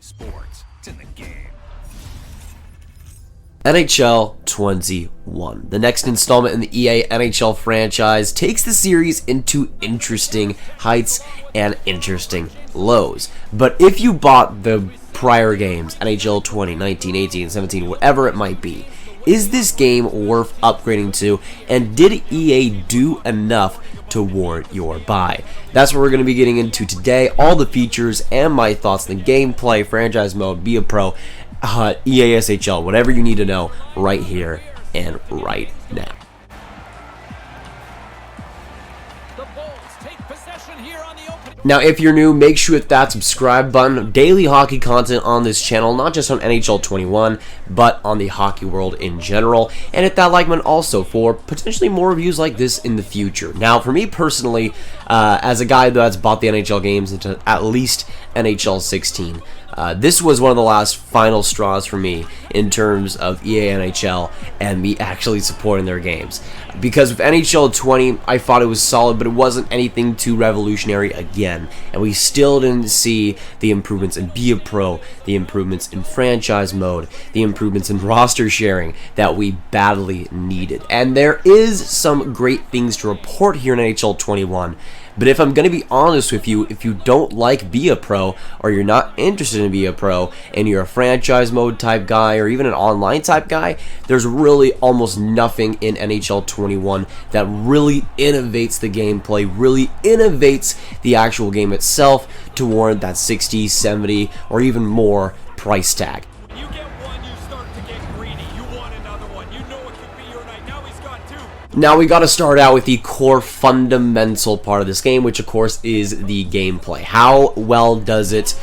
Sports. It's in the game. NHL 21. The next installment in the EA NHL franchise takes the series into interesting heights and interesting lows. But if you bought the prior games, NHL 20, 19, 18, 17, whatever it might be, is this game worth upgrading to, and did EA do enough to warrant your buy? That's what we're going to be getting into today, all the features and my thoughts on the gameplay, franchise mode, be a pro, EASHL, whatever you need to know right here and right now. Now, if you're new, make sure you hit that subscribe button. Daily hockey content on this channel, not just on NHL 21, but on the hockey world in general. And hit that like button also for potentially more reviews like this in the future. Now, for me personally, as a guy that's bought the NHL games into at least NHL 16, this was one of the last final straws for me in terms of EA NHL and me actually supporting their games. Because with NHL 20, I thought it was solid, but it wasn't anything too revolutionary again. And we still didn't see the improvements in Be a Pro, the improvements in franchise mode, the improvements in roster sharing that we badly needed. And there is some great things to report here in NHL 21. But if I'm going to be honest with you, if you don't like Be a Pro, or you're not interested in Be a Pro, and you're a franchise mode type guy, or even an online type guy, there's really almost nothing in NHL 21 that really innovates the gameplay, really innovates the actual game itself to warrant that 60, 70, or even more price tag. Now we got to start out with the core fundamental part of this game, which of course is the gameplay. How well does it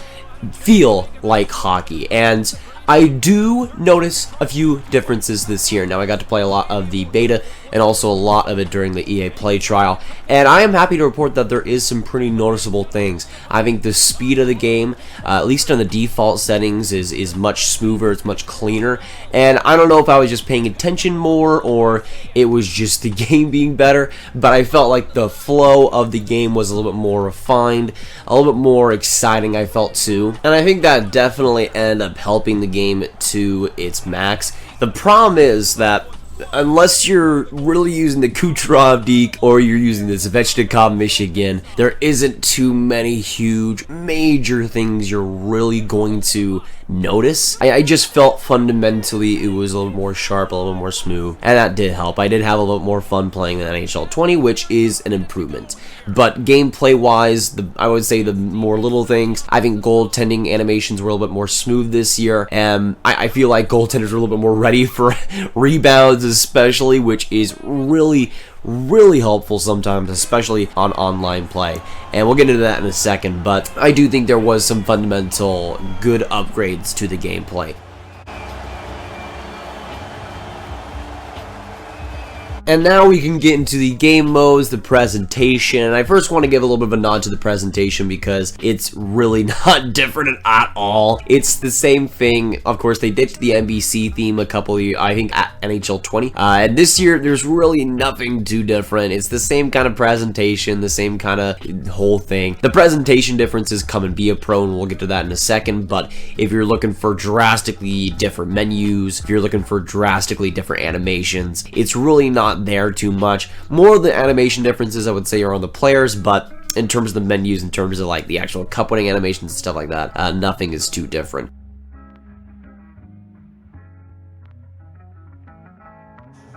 feel like hockey? And I do notice a few differences this year. Now I got to play a lot of the beta and also a lot of it during the EA Play trial, and I am happy to report that there is some pretty noticeable things. I think the speed of the game, at least on the default settings, is much smoother, it's much cleaner, and I don't know if I was just paying attention more or it was just the game being better, but I felt like the flow of the game was a little bit more refined, a little bit more exciting, I felt too, and I think that definitely ended up helping the game to its max. The problem is that unless you're really using the Kucherov Deke or you're using the Ovechkin Michigan, there isn't too many huge major things you're really going to notice. I just felt fundamentally it was a little more sharp, a little more smooth, and that did help. I did have a little more fun playing in NHL 20, which is an improvement. But gameplay wise, I would say the more little things, I think goaltending animations were a little bit more smooth this year, and I feel like goaltenders are a little bit more ready for rebounds especially, which is really helpful sometimes, especially on online play, and we'll get into that in a second. But I do think there was some fundamental good upgrades to the gameplay. And now we can get into the game modes, the presentation, and I first want to give a little bit of a nod to the presentation because it's really not different at all. It's the same thing. Of course, they ditched the NBC theme a couple of years, I think, at NHL 20, and this year there's really nothing too different. It's the same kind of presentation, the same kind of whole thing. The presentation differences come in Be a Pro, and we'll get to that in a second, but if you're looking for drastically different menus, if you're looking for drastically different animations, it's really not there too much. More of the animation differences I would say are on the players, but in terms of the menus, in terms of like the actual cup winning animations and stuff like that, nothing is too different.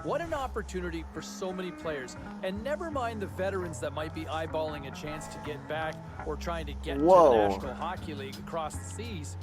What an opportunity for so many players, and never mind the veterans that might be eyeballing a chance to get back or trying to get to the National Hockey League across the seas.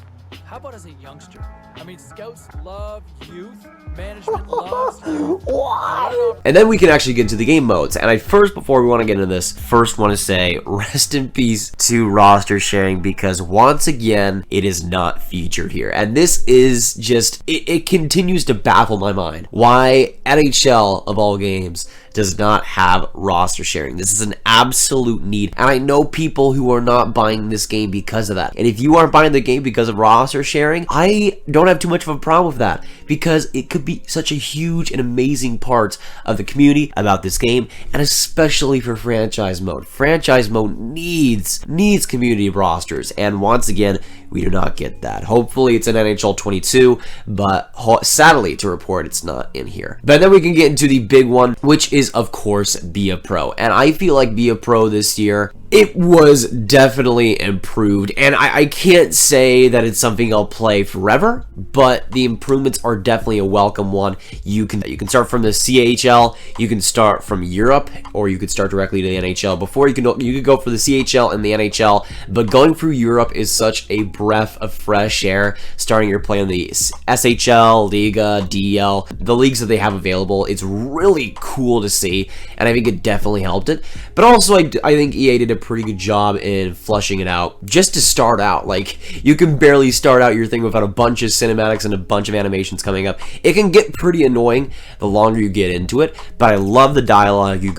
How about as a youngster? I mean, scouts love youth, management loves youth. And then we can actually get into the game modes. And before we want to get into this, first want to say rest in peace to roster sharing, because once again, it is not featured here. And this is just, it continues to baffle my mind. Why NHL, of all games, does not have roster sharing. This is an absolute need, and I know people who are not buying this game because of that. And if you aren't buying the game because of roster roster sharing, I don't have too much of a problem with that, because it could be such a huge and amazing part of the community about this game, and especially for franchise mode. Franchise mode needs community rosters, and once again, we do not get that. Hopefully it's in NHL 22, but sadly to report, it's not in here. But then we can get into the big one, which is of course Be a Pro, and I feel like Be a Pro this year, it was definitely improved, and I can't say that it's something I'll play forever, but the improvements are definitely a welcome one. You can start from the CHL, you can start from Europe, or you could start directly to the NHL. Before you could go for the CHL and the NHL, but going through Europe is such a breath of fresh air. Starting your play in the SHL, Liga, DL, the leagues that they have available, it's really cool to see, and I think it definitely helped it. But also, I think EA did a pretty good job in flushing it out just to start out. Like, you can barely start out your thing without a bunch of cinematics and a bunch of animations coming up. It can get pretty annoying the longer you get into it, but I love the dialogue. You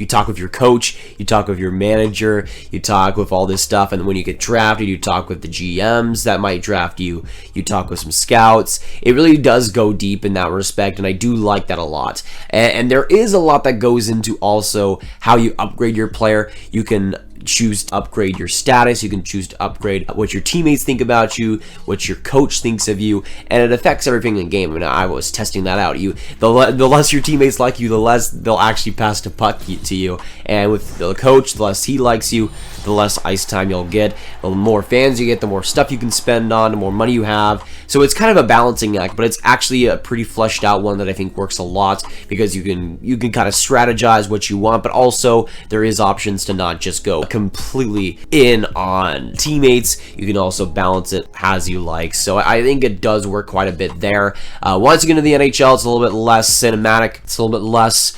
talk with your coach, you talk with your manager, you talk with all this stuff, and when you get drafted, you talk with the GMs that might draft you, you talk with some scouts. It really does go deep in that respect, and I do like that a lot. And there is a lot that goes into also how you upgrade your player. You can choose to upgrade your status, you can choose to upgrade what your teammates think about you, what your coach thinks of you, and it affects everything in the game. And I was testing that out. The less your teammates like you, the less they'll actually pass the puck to you, and with the coach, the less he likes you, the less ice time you'll get, the more fans you get, the more stuff you can spend on, the more money you have. So it's kind of a balancing act, but it's actually a pretty fleshed out one that I think works a lot, because you can kind of strategize what you want, but also there is options to not just go completely in on teammates. You can also balance it as you like. So I think it does work quite a bit there. Once you get into the NHL, it's a little bit less cinematic, it's a little bit less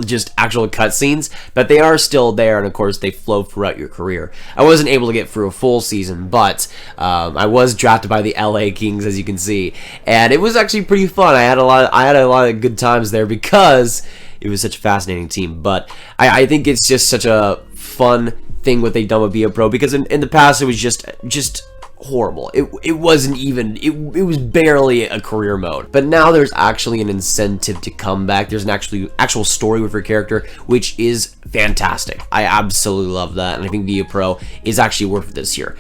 just actual cutscenes, but they are still there, and of course they flow throughout your career. I wasn't able to get through a full season, but I was drafted by the LA Kings, as you can see, and it was actually pretty fun. I had a lot of good times there because it was such a fascinating team. But I think it's just such a fun thing what they've done with Be a Pro, because in the past it was just horrible. It wasn't even, it was barely a career mode. But now there's actually an incentive to come back. There's an actual story with your character, which is fantastic. I absolutely love that, and I think Be a Pro is actually worth it this year.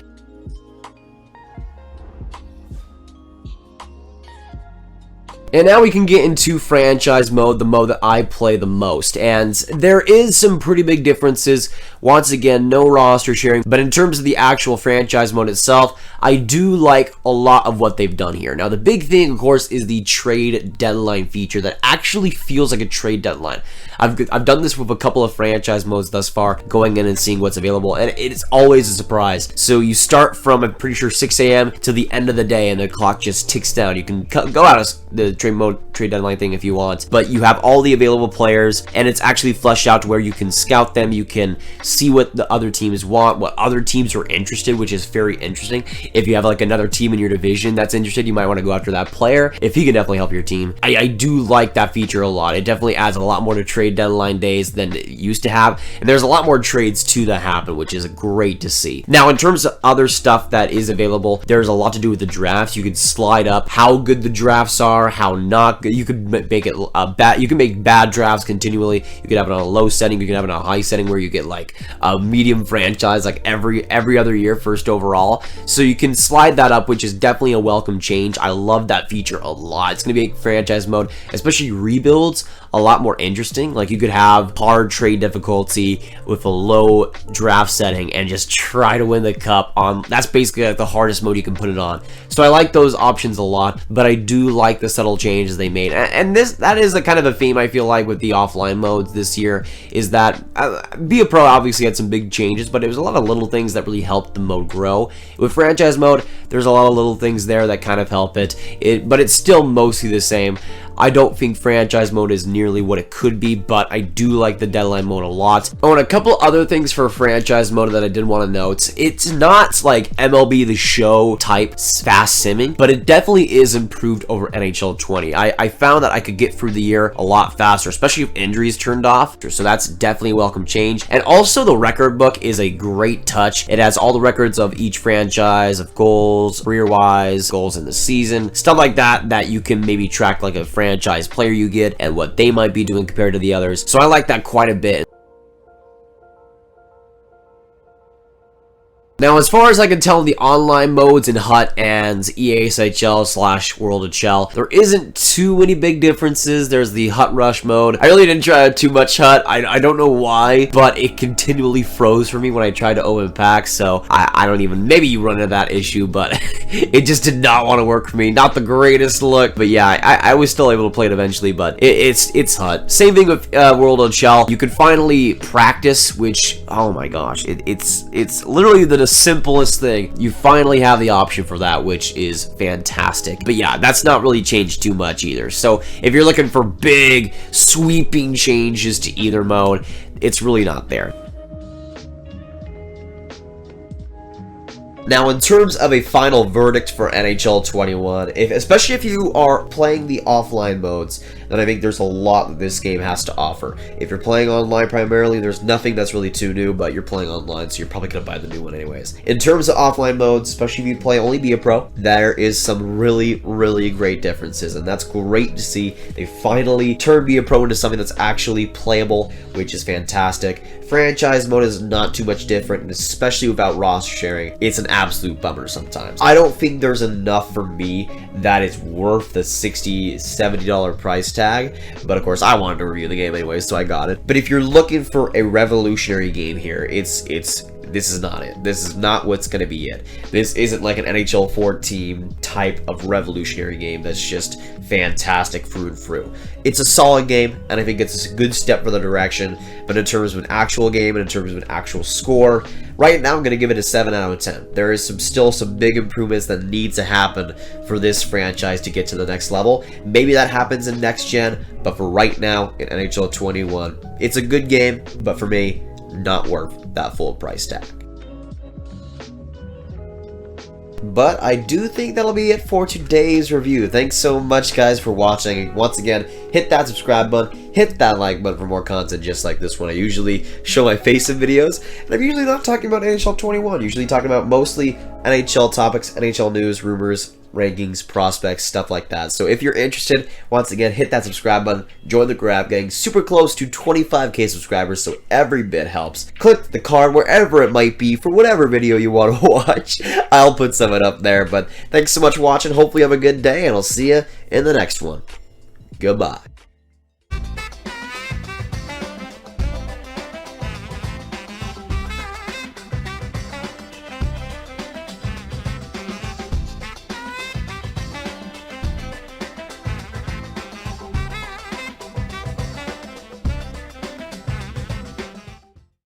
And now we can get into franchise mode, the mode that I play the most. And there is some pretty big differences. Once again, no roster sharing. But in terms of the actual franchise mode itself, I do like a lot of what they've done here. Now, the big thing, of course, is the trade deadline feature that actually feels like a trade deadline. I've done this with a couple of franchise modes thus far, going in and seeing what's available, and it's always a surprise. So you start from, I'm pretty sure, 6 a.m. to the end of the day, and the clock just ticks down. You can go out of the trade deadline thing if you want, but you have all the available players, and it's actually fleshed out to where you can scout them, you can see what the other teams want, what other teams are interested, which is very interesting. If you have like another team in your division that's interested, you might want to go after that player if he can definitely help your team. I do like that feature a lot. It definitely adds a lot more to trade deadline days than it used to have, and there's a lot more trades too that happen, which is great to see. Now, in terms of other stuff that is available, there's a lot to do with the drafts. You can slide up how good the drafts are, how not good. You could make it bad. You can make bad drafts continually. You could have it on a low setting. You can have it on a high setting where you get like a medium franchise, like every other year, first overall. So you can slide that up, which is definitely a welcome change. I love that feature a lot. It's gonna make franchise mode, especially rebuilds, a lot more interesting. Like, you could have hard trade difficulty with a low draft setting and just try to win the cup on. That's basically like the hardest mode you can put it on. So I like those options a lot, but I do like the subtle changes they made. And that is a kind of a theme I feel like with the offline modes this year, is that Be a Pro obviously had some big changes, but it was a lot of little things that really helped the mode grow. With franchise mode, there's a lot of little things there that kind of help it, but it's still mostly the same. I don't think franchise mode is nearly what it could be, but I do like the deadline mode a lot. Oh, and a couple other things for franchise mode that I did want to note. It's not like MLB The Show type fast simming, but it definitely is improved over NHL 20. I found that I could get through the year a lot faster, especially if injuries turned off, so that's definitely a welcome change. And also the record book is a great touch. It has all the records of each franchise, of goals, career-wise, goals in the season, stuff like that, that you can maybe track like a franchise player you get and what they might be doing compared to the others. So I like that quite a bit. Now, as far as I can tell in the online modes in HUT and EASHL / World of Chel, there isn't too many big differences. There's the HUT Rush mode. I really didn't try too much HUT. I don't know why, but it continually froze for me when I tried to open packs, so I don't even, maybe you run into that issue, but it just did not want to work for me. Not the greatest look, but yeah, I was still able to play it eventually, but it's HUT. Same thing with World of Chel. You can finally practice, which, oh my gosh, it's literally the simplest thing. You finally have the option for that, which is fantastic. But yeah, that's not really changed too much either. So if you're looking for big sweeping changes to either mode, it's really not there. Now, in terms of a final verdict for NHL 21, especially if you are playing the offline modes, then I think there's a lot that this game has to offer. If you're playing online primarily, there's nothing that's really too new, but you're playing online, so you're probably going to buy the new one anyways. In terms of offline modes, especially if you play only Be a Pro, there is some really, really great differences, and that's great to see. They finally turned Be a Pro into something that's actually playable, which is fantastic. Franchise mode is not too much different, and especially without roster sharing, it's an absolute bummer sometimes. I don't think there's enough for me that is worth the $60, $70 price tag, but of course I wanted to review the game anyway, so I got it. But if you're looking for a revolutionary game here, this is not it. This is not what's going to be it. This isn't like an NHL 14 type of revolutionary game that's just fantastic through and through. It's a solid game, and I think it's a good step for the direction, but in terms of an actual game and in terms of an actual score, right now I'm going to give it a 7 out of 10. There is still some big improvements that need to happen for this franchise to get to the next level. Maybe that happens in next gen, but for right now in NHL 21, it's a good game, but for me, not worth that full price tag. But I do think that'll be it for today's review. Thanks so much, guys, for watching. Once again, hit that subscribe button, hit that like button for more content just like this one. I usually show my face in videos, and I'm usually not talking about NHL 21. Usually talking about mostly NHL topics, NHL news, rumors, rankings, prospects, stuff like that. So if you're interested, once again, hit that subscribe button, join the Grav gang, super close to 25k subscribers, so every bit helps. Click the card wherever it might be for whatever video you want to watch. I'll put some up there, but thanks so much for watching. Hopefully you have a good day, and I'll see you in the next one. Goodbye.